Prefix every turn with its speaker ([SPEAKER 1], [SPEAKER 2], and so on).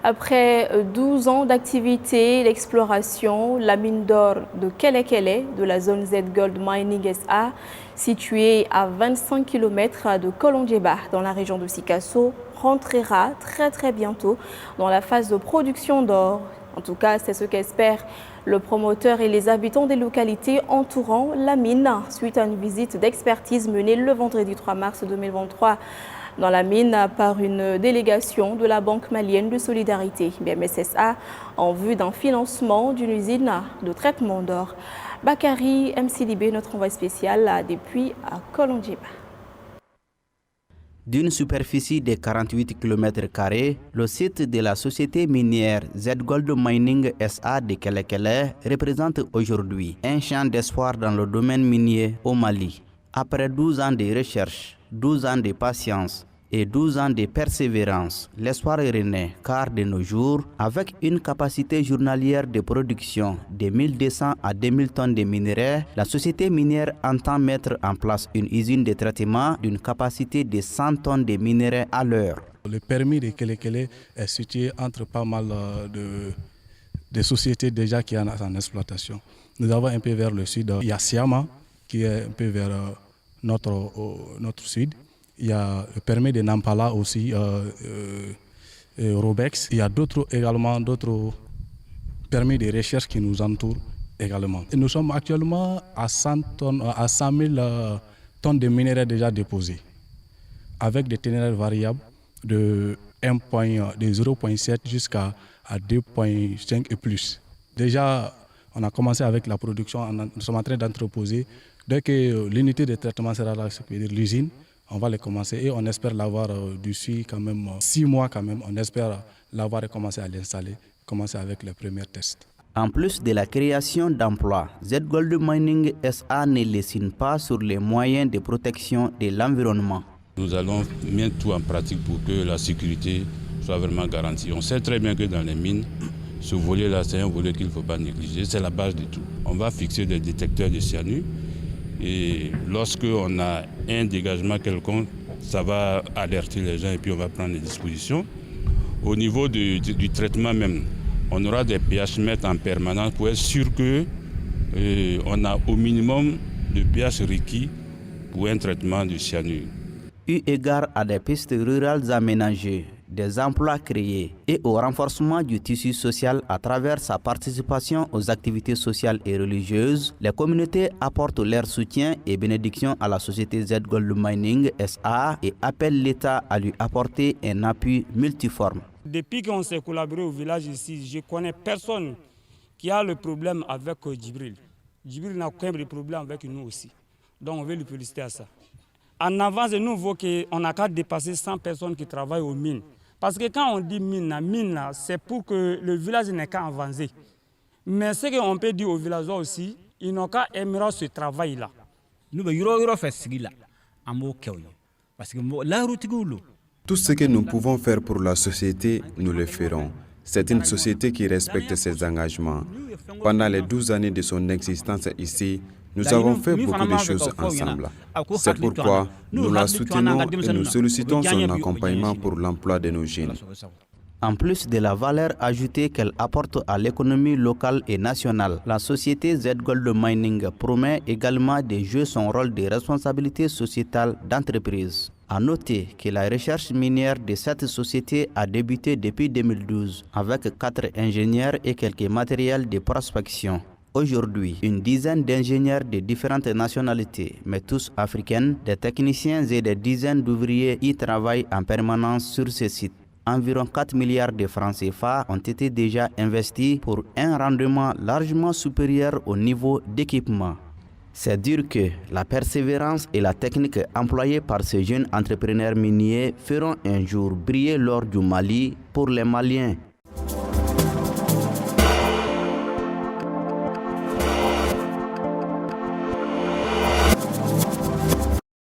[SPEAKER 1] Après 12 ans d'activité, l'exploration, la mine d'or de Kelekele de la zone Z Gold Mining SA, située à 25 km de Kolonjeba dans la région de Sikasso, rentrera très bientôt dans la phase de production d'or. En tout cas, c'est ce qu'espèrent le promoteur et les habitants des localités entourant la mine suite à une visite d'expertise menée le vendredi 3 mars 2023 dans la mine par une délégation de la Banque malienne de solidarité, BMSSA, en vue d'un financement d'une usine de traitement d'or. Bakary MCDB, notre envoyé spécial depuis à Kolonjeba.
[SPEAKER 2] D'une superficie de 48 km², le site de la société minière Z Gold Mining SA de Kelekele représente aujourd'hui un champ d'espoir dans le domaine minier au Mali. Après 12 ans de recherche, 12 ans de patience et 12 ans de persévérance, l'espoir est rené car de nos jours, avec une capacité journalière de production de 1200 à 2000 tonnes de minerais, la société minière entend mettre en place une usine de traitement d'une capacité de 100 tonnes de minerais à l'heure.
[SPEAKER 3] Le permis de Kelekele est situé entre pas mal de sociétés déjà qui sont en exploitation. Nous avons un peu vers le sud, il y a Siama qui est un peu vers notre sud. Il y a le permis de Nampala aussi, Robex. Il y a également d'autres permis de recherche qui nous entourent également. Et nous sommes actuellement à 100 000 tonnes de minerais déjà déposés, avec des ténèbres variables de 0,7 jusqu'à 2,5 et plus. Déjà, on a commencé avec la production, nous sommes en train d'entreposer. Dès que l'unité de traitement sera là, c'est-à-dire l'usine, on va les commencer et on espère l'avoir d'ici quand même 6 mois quand même. On espère l'avoir et commencer à l'installer, commencer avec les premiers tests.
[SPEAKER 2] En plus de la création d'emplois, Z Gold Mining SA ne lésine pas sur les moyens de protection de l'environnement.
[SPEAKER 4] Nous allons mettre tout en pratique pour que la sécurité soit vraiment garantie. On sait très bien que dans les mines, ce volet-là, c'est un volet qu'il ne faut pas négliger. C'est la base de tout. On va fixer des détecteurs de cyanure. Et lorsqu'on a un dégagement quelconque, ça va alerter les gens et puis on va prendre les dispositions. Au niveau du traitement même, on aura des pH mètres en permanence pour être sûr qu'on a au minimum de pH requis pour un traitement de cyanure.
[SPEAKER 2] Eu égard à des pistes rurales aménagées, des emplois créés et au renforcement du tissu social à travers sa participation aux activités sociales et religieuses, les communautés apportent leur soutien et bénédiction à la société Z Gold Mining SA et appellent l'État à lui apporter un appui multiforme.
[SPEAKER 5] Depuis qu'on s'est collaboré au village ici, je ne connais personne qui a le problème avec Djibril. Djibril n'a aucun problème avec nous aussi. Donc on veut lui féliciter à ça. En avance, nous voyons qu'on n'a qu'à dépasser 100 personnes qui travaillent aux mines. Parce que quand on dit mine, c'est pour que le village n'ait qu'à avancer. Mais ce qu'on peut dire aux villageois aussi, ils n'ont qu'à aimer ce travail-là.
[SPEAKER 6] Tout ce que nous pouvons faire pour la société, nous le ferons. C'est une société qui respecte ses engagements. Pendant les 12 années de son existence ici, nous avons fait beaucoup de choses ensemble. C'est pourquoi nous la soutenons et nous sollicitons son accompagnement pour l'emploi de nos jeunes.
[SPEAKER 2] En plus de la valeur ajoutée qu'elle apporte à l'économie locale et nationale, la société Z Gold Mining promet également de jouer son rôle de responsabilité sociétale d'entreprise. À noter que la recherche minière de cette société a débuté depuis 2012 avec 4 ingénieurs et quelques matériels de prospection. Aujourd'hui, une dizaine d'ingénieurs de différentes nationalités, mais tous africaines, des techniciens et des dizaines d'ouvriers y travaillent en permanence sur ce site. Environ 4 milliards de francs CFA ont été déjà investis pour un rendement largement supérieur au niveau d'équipement. C'est dire que la persévérance et la technique employées par ces jeunes entrepreneurs miniers feront un jour briller l'or du Mali pour les Maliens.